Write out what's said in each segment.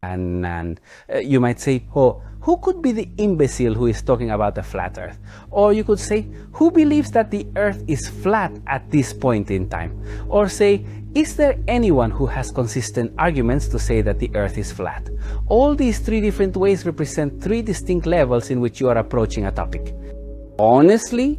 And you might say, oh, who could be the imbecile who is talking about a flat earth? Or you could say, who believes that the earth is flat at this point in time? Or say, is there anyone who has consistent arguments to say that the earth is flat? All these three different ways represent three distinct levels in which you are approaching a topic. Honestly,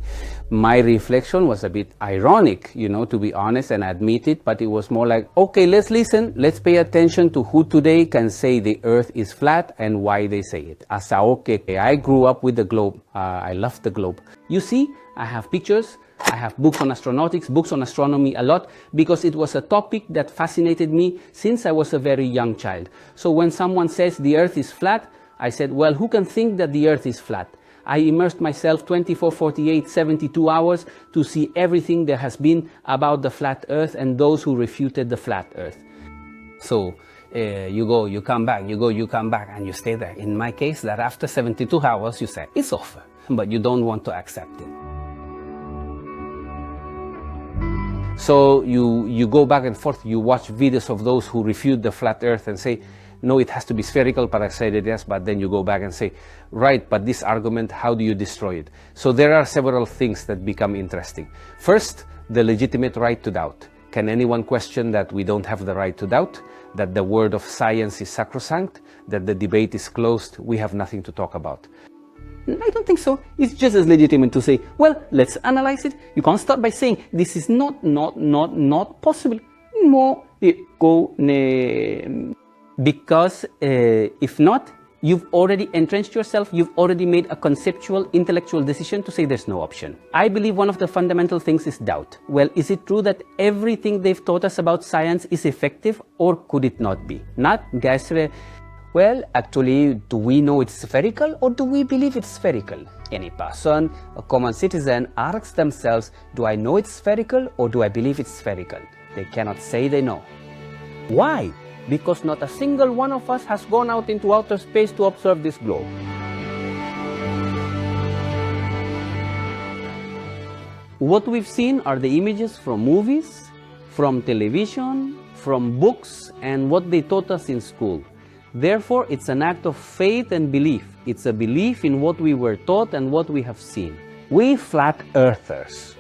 my reflection was a bit ironic, to be honest and admit it, but it was more like, okay, let's listen, let's pay attention to who today can say the earth is flat and why they say it. Okay, I grew up with the globe. I love the globe. You see, I have pictures, I have books on astronautics, books on astronomy a lot, because it was a topic that fascinated me since I was a very young child. So when someone says the earth is flat, I said, well, who can think that the earth is flat? I immersed myself 24, 48, 72 hours to see everything there has been about the flat earth and those who refuted the flat earth. So you go, you come back, you go, you come back, and you stay there. In my case, that after 72 hours, you say, it's over, but you don't want to accept it. So you go back and forth, you watch videos of those who refute the flat earth and say, no, it has to be spherical, but I said it yes, but then you go back and say, right, but this argument, how do you destroy it? So there are several things that become interesting. First, the legitimate right to doubt. Can anyone question that we don't have the right to doubt? That the word of science is sacrosanct? That the debate is closed? We have nothing to talk about. I don't think so. It's just as legitimate to say, well, let's analyze it. You can't start by saying, this is not possible. No, because if not, you've already entrenched yourself, you've already made a conceptual, intellectual decision to say there's no option. I believe one of the fundamental things is doubt. Well, is it true that everything they've taught us about science is effective, or could it not be? Not, guys, well, actually, do we know it's spherical, or do we believe it's spherical? Any person, a common citizen, asks themselves, do I know it's spherical, or do I believe it's spherical? They cannot say they know. Why? Because not a single one of us has gone out into outer space to observe this globe. What we've seen are the images from movies, from television, from books, and what they taught us in school. Therefore, it's an act of faith and belief. It's a belief in what we were taught and what we have seen. We flat earthers,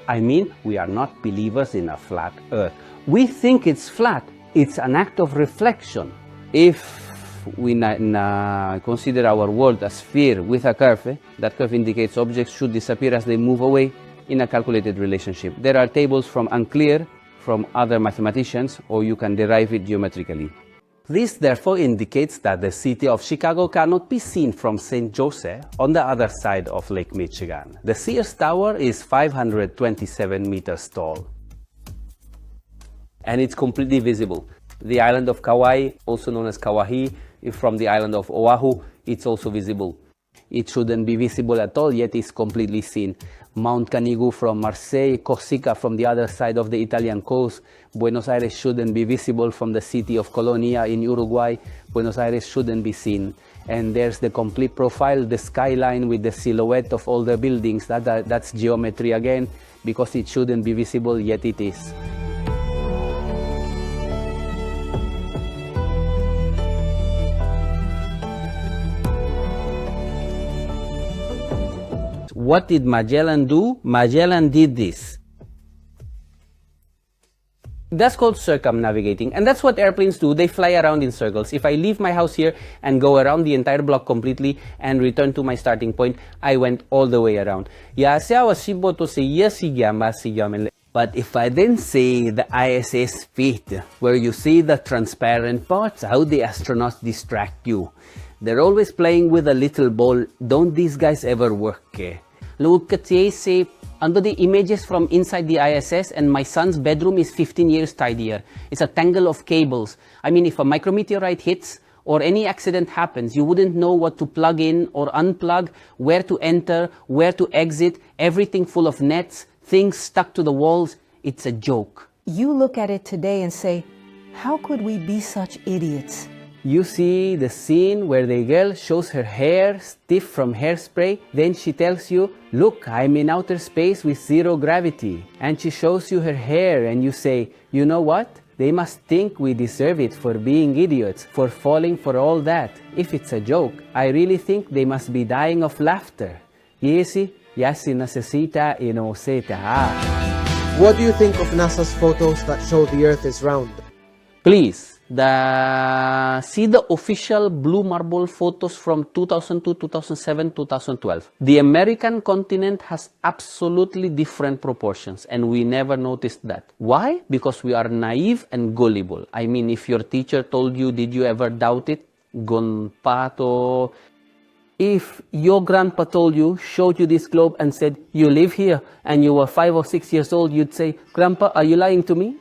we are not believers in a flat earth. We think it's flat. It's an act of reflection. If we consider our world a sphere with a curve, that curve indicates objects should disappear as they move away in a calculated relationship. There are tables from Unclear, from other mathematicians, or you can derive it geometrically. This therefore indicates that the city of Chicago cannot be seen from St. Joseph on the other side of Lake Michigan. The Sears Tower is 527 meters tall. And it's completely visible. The island of Kauai, also known as Kauai, from the island of Oahu, it's also visible. It shouldn't be visible at all, yet it's completely seen. Mount Canigou from Marseille, Corsica from the other side of the Italian coast. Buenos Aires shouldn't be visible from the city of Colonia in Uruguay. Buenos Aires shouldn't be seen. And there's the complete profile, the skyline with the silhouette of all the buildings. That's geometry again, because it shouldn't be visible, yet it is. What did Magellan do? Magellan did this. That's called circumnavigating, and that's what airplanes do. They fly around in circles. If I leave my house here and go around the entire block completely and return to my starting point, I went all the way around. But if I then say the ISS feet, where you see the transparent parts, how the astronauts distract you. They're always playing with a little ball. Don't these guys ever work? Look at say under the images from inside the ISS, and my son's bedroom is 15 years tidier. It's a tangle of cables. If a micrometeorite hits or any accident happens, you wouldn't know what to plug in or unplug, where to enter, where to exit, everything full of nets, things stuck to the walls. It's a joke. You look at it today and say, how could we be such idiots? You see the scene where the girl shows her hair stiff from hairspray. Then she tells you, look, I'm in outer space with zero gravity. And she shows you her hair and you say, you know what? They must think we deserve it for being idiots, for falling for all that. If it's a joke, I really think they must be dying of laughter. Yesi, yasi necesita inoseta. What do you think of NASA's photos that show the Earth is round? Please, see the official blue marble photos from 2002, 2007, 2012. The American continent has absolutely different proportions, and we never noticed that. Why? Because we are naive and gullible. I mean, if your teacher told you, did you ever doubt it? Gonpato. If your grandpa told you, showed you this globe and said, you live here, and you were 5 or 6 years old, you'd say, Grandpa, are you lying to me?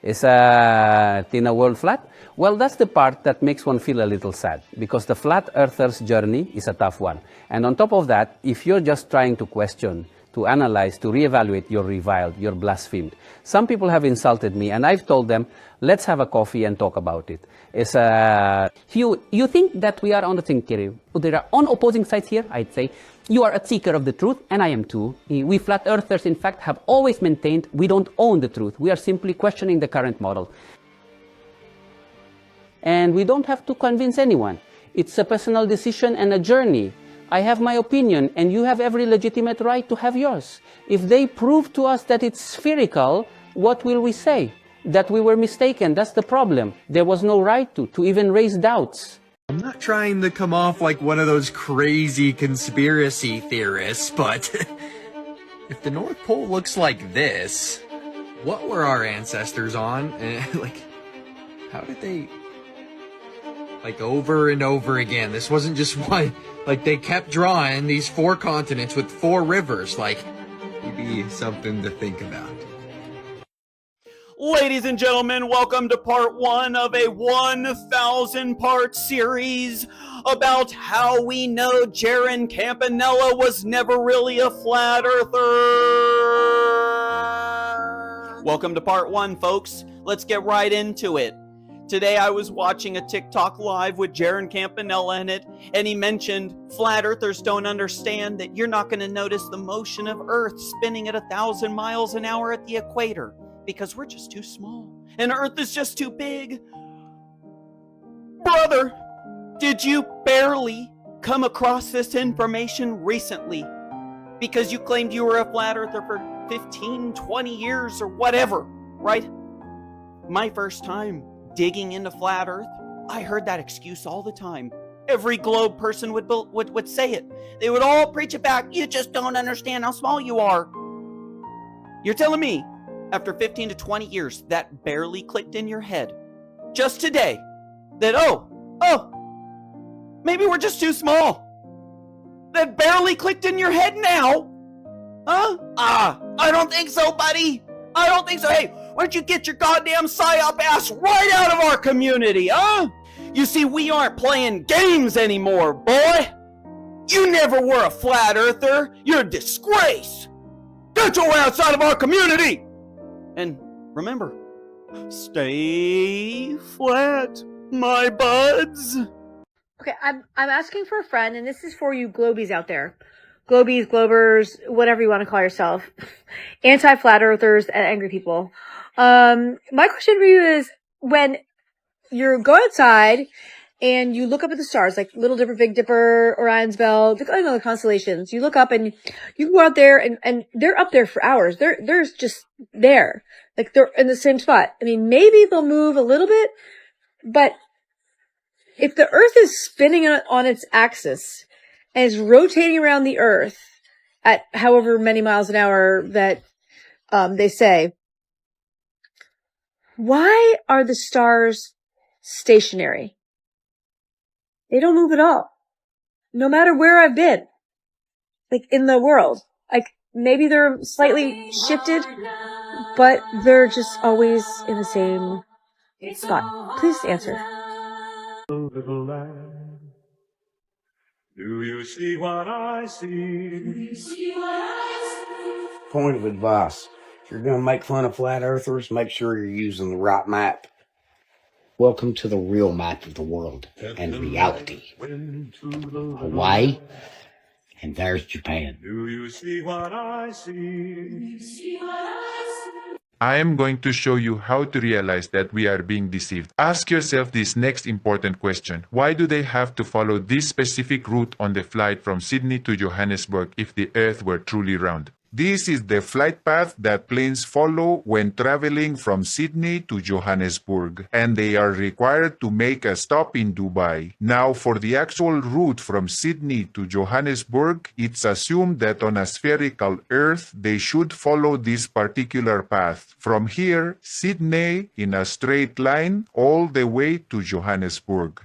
Is Tina world flat? Well, that's the part that makes one feel a little sad, because the flat earther's journey is a tough one. And on top of that, if you're just trying to question, to analyze, to reevaluate, you're reviled, you're blasphemed. Some people have insulted me, and I've told them, let's have a coffee and talk about it. You think that we are on the thing, Kiri. There are on opposing sides here, I'd say. You are a seeker of the truth, and I am too. We flat earthers, in fact, have always maintained we don't own the truth. We are simply questioning the current model. And we don't have to convince anyone. It's a personal decision and a journey. I have my opinion, and you have every legitimate right to have yours. If they prove to us that it's spherical, what will we say? That we were mistaken. That's the problem. There was no right to even raise doubts. I'm not trying to come off like one of those crazy conspiracy theorists, but if the North Pole looks like this, what were our ancestors on? Like, how did they... Like, over and over again. This wasn't just one. Like, they kept drawing these 4 continents with 4 rivers. Like, maybe something to think about. Ladies and gentlemen, welcome to part 1 of a 1,000-part series about how we know Jaron Campanella was never really a flat earther. Welcome to part 1, folks. Let's get right into it. Today I was watching a TikTok live with Jaron Campanella in it, and he mentioned flat earthers don't understand that you're not going to notice the motion of Earth spinning at 1,000 miles an hour at the equator because we're just too small and Earth is just too big. Brother, did you barely come across this information recently because you claimed you were a flat earther for 15, 20 years or whatever, right? My first time digging into flat earth, I heard that excuse all the time. Every globe person would say it. They would all preach it back. You just don't understand how small you are. You're telling me, after 15 to 20 years, that barely clicked in your head, just today, that, maybe we're just too small. That barely clicked in your head now? Huh? I don't think so, buddy. I don't think so. Hey, why don't you get your goddamn psyop ass right out of our community, huh? You see, we aren't playing games anymore, boy. You never were a flat earther. You're a disgrace. Get your ass out of our community. And remember, stay flat, my buds. Okay, I'm asking for a friend, and this is for you globies out there. Globies, globers, whatever you want to call yourself. Anti-flat earthers and angry people. My question for you is, when you go outside and you look up at the stars, like Little Dipper, Big Dipper, Orion's Belt, the constellations, you look up and you go out there and they're up there for hours. They're just there. Like they're in the same spot. I mean, maybe they'll move a little bit, but if the Earth is spinning on its axis and is rotating around the Earth at however many miles an hour that they say, why are the stars stationary? They don't move at all. No matter where I've been, like in the world. Like maybe they're slightly shifted, but they're just always in the same spot. Please answer. Little land, do you see what I see? Do you see what I see? Point of advice. If you're going to make fun of flat earthers, make sure you're using the right map. Welcome to the real map of the world and reality. Hawaii, and there's Japan. Do you see what I see? Do you see what I see? I am going to show you how to realize that we are being deceived. Ask yourself this next important question. Why do they have to follow this specific route on the flight from Sydney to Johannesburg if the Earth were truly round? This is the flight path that planes follow when traveling from Sydney to Johannesburg, and they are required to make a stop in Dubai. Now, for the actual route from Sydney to Johannesburg, it's assumed that on a spherical Earth, they should follow this particular path. From here, Sydney, in a straight line, all the way to Johannesburg.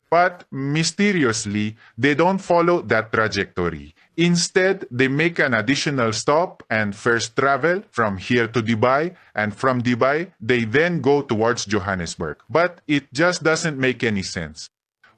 But mysteriously, they don't follow that trajectory. Instead, they make an additional stop and first travel from here to Dubai, and from Dubai, they then go towards Johannesburg. But it just doesn't make any sense.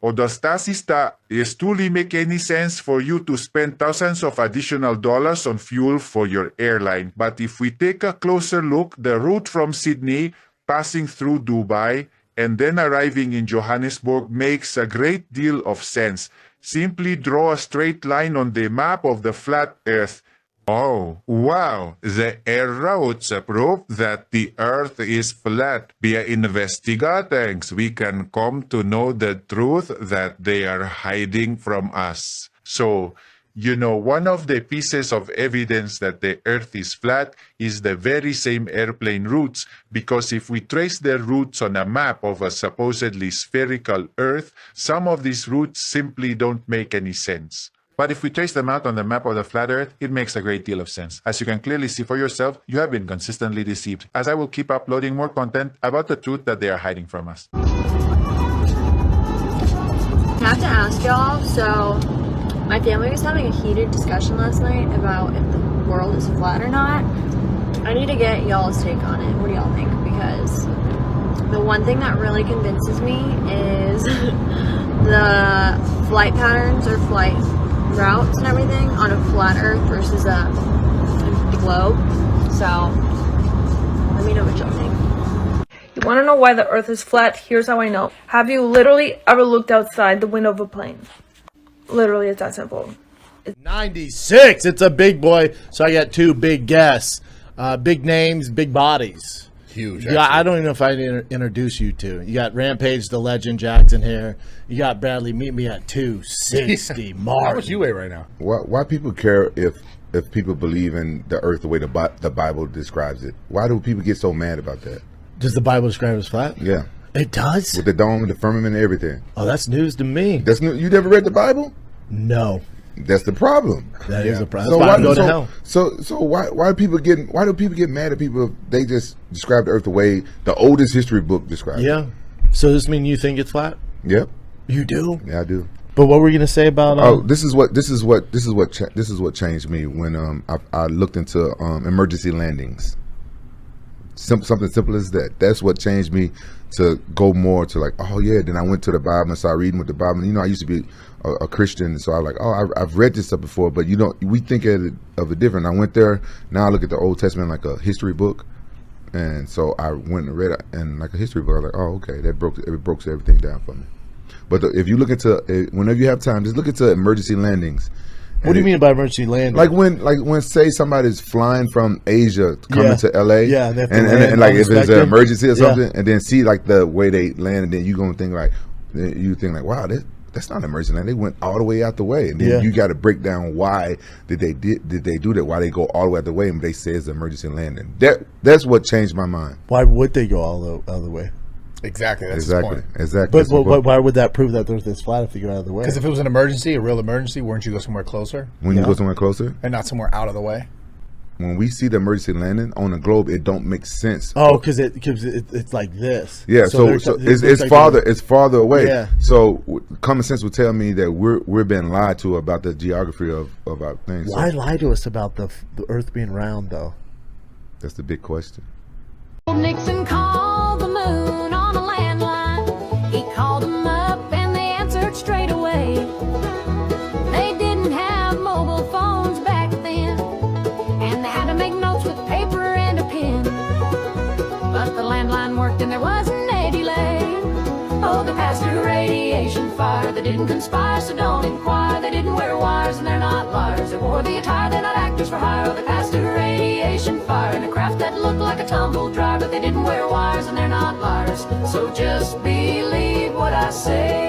O does it truly make any sense for you to spend thousands of additional dollars on fuel for your airline? But if we take a closer look, the route from Sydney, passing through Dubai, and then arriving in Johannesburg makes a great deal of sense. Simply draw a straight line on the map of the flat Earth. Oh, wow! The air routes prove that the Earth is flat. By investigating, we can come to know the truth that they are hiding from us. So, one of the pieces of evidence that the Earth is flat is the very same airplane routes, because if we trace their routes on a map of a supposedly spherical Earth, some of these routes simply don't make any sense. But if we trace them out on the map of the flat Earth, it makes a great deal of sense. As you can clearly see for yourself, you have been consistently deceived, as I will keep uploading more content about the truth that they are hiding from us. I have to ask y'all, so my family was having a heated discussion last night about if the world is flat or not. I need to get y'all's take on it. What do y'all think? Because the one thing that really convinces me is the flight patterns or flight routes and everything on a flat Earth versus a globe. So let me know what y'all think. You want to know why the Earth is flat? Here's how I know. Have you literally ever looked outside the window of a plane? Literally, it's that simple. 96. It's a big boy. So I got two big guests. Big names, big bodies. Huge. Yeah, I don't even know if I introduce you to. You got Rampage the Legend Jackson here. You got Bradley. Meet me at 260. Martin. How much you weigh right now? Why people care if people believe in the Earth the way the Bible describes it? Why do people get so mad about that? Does the Bible describe it as flat? Yeah. It does? With the dome, the firmament, and everything. Oh, that's news to me. That's new. You never read the Bible? No. That's the problem. That is a problem. So why go to hell? So why do people get mad at people if they just describe the Earth the way the oldest history book describes it? Yeah. So does this mean you think it's flat? Yep. You do? Yeah, I do. But what were you gonna say about? This is what changed me when I looked into emergency landings. Something simple as that. That's what changed me to go more to like, oh yeah. Then I went to the Bible and started reading with the Bible. And, I used to be a Christian, so I was like, oh, I've read this stuff before, but we think of it different. I went there. Now I look at the Old Testament like a history book, and so I went and read it and like a history book. I was like, oh, okay, it broke everything down for me. But if you look into whenever you have time, just look into emergency landings. What do you mean by emergency landing? Like when say somebody's flying from Asia coming to LA, yeah, and like if it's an emergency or something, and then see like the way they landed, then you gonna think like wow, that's not an emergency landing. They went all the way out the way, and then you got to break down why did they do that? Why they go all the way out the way? And they say it's an emergency landing. That's what changed my mind. Why would they go all the other way? Exactly. That's his point. Exactly. But why would that prove that the Earth is flat if they go out of the way? Because if it was an emergency, a real emergency, wouldn't you go somewhere closer? When you go somewhere closer? And not somewhere out of the way? When we see the emergency landing on the globe, it don't make sense. Oh, because it's like this. Yeah, so it's farther away. Yeah. So common sense would tell me that we're being lied to about the geography of our things. Why lie to us about the Earth being round, though? That's the big question. Nixon called the moon on a landline. He called them up and they answered straight away. They didn't have mobile phones back then, and they had to make notes with paper and a pen. But the landline worked and there wasn't a delay. Oh, the pastor radiated. radiation fire. They didn't conspire, so don't inquire. They didn't wear wires and they're not liars. They wore the attire, they're not actors for hire. They passed through radiation fire in a craft that looked like a tumble dryer. But they didn't wear wires and they're not liars. So just believe what I say.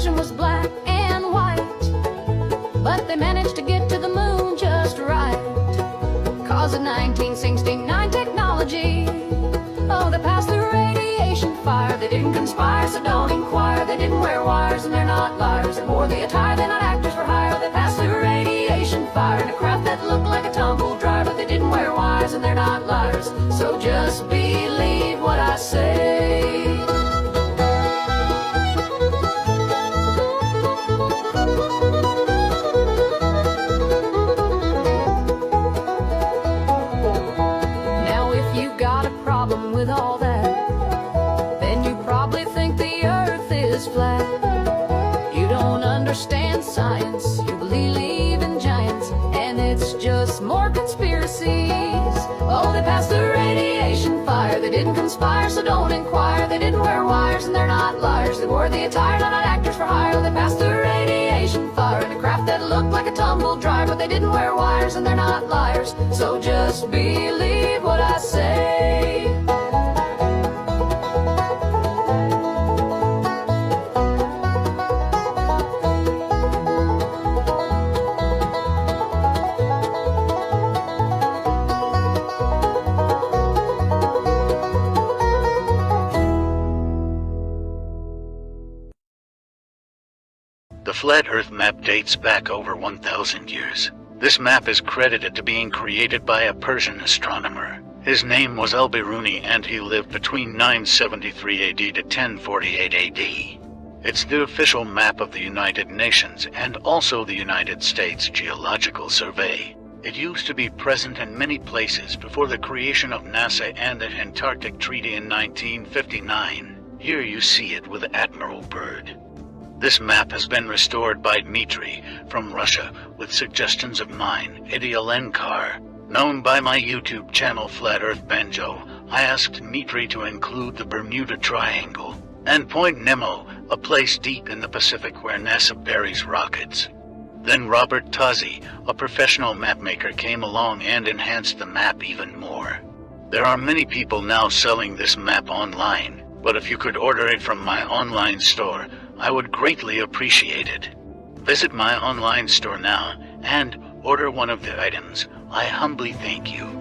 Was black and white, but they managed to get to the moon just right. Cause of 1969 technology, oh, they passed through radiation fire. They didn't conspire, so don't inquire. They didn't wear wires and they're not liars. They wore the attire, they're not actors for hire. They passed through radiation fire in a craft that looked like a tumble dryer. But they didn't wear wires and they're not liars. So just believe what I say. With all that, then you probably think the earth is flat. You don't understand science, you believe in giants, and it's just more conspiracies. Oh, they passed through radiation fire. They didn't conspire, so don't inquire. They didn't wear wires and they're not liars. They wore the attire, they're not actors for hire. They passed through radiation fire in a craft that looked like a tumble dryer. But they didn't wear wires and they're not liars. So just believe what I say. The Flat Earth map dates back over 1,000 years. This map is credited to being created by a Persian astronomer. His name was Al-Biruni and he lived between 973 AD to 1048 AD. It's the official map of the United Nations and also the United States Geological Survey. It used to be present in many places before the creation of NASA and the Antarctic Treaty in 1959. Here you see it with Admiral Byrd. This map has been restored by Dmitry from Russia with suggestions of mine, Eddie Alenkar. Known by my YouTube channel Flat Earth Banjo, I asked Dmitry to include the Bermuda Triangle and Point Nemo, a place deep in the Pacific where NASA buries rockets. Then Robert Tozzi, a professional mapmaker, came along and enhanced the map even more. There are many people now selling this map online, but if you could order it from my online store, I would greatly appreciate it. Visit my online store now and order one of the items. I humbly thank you.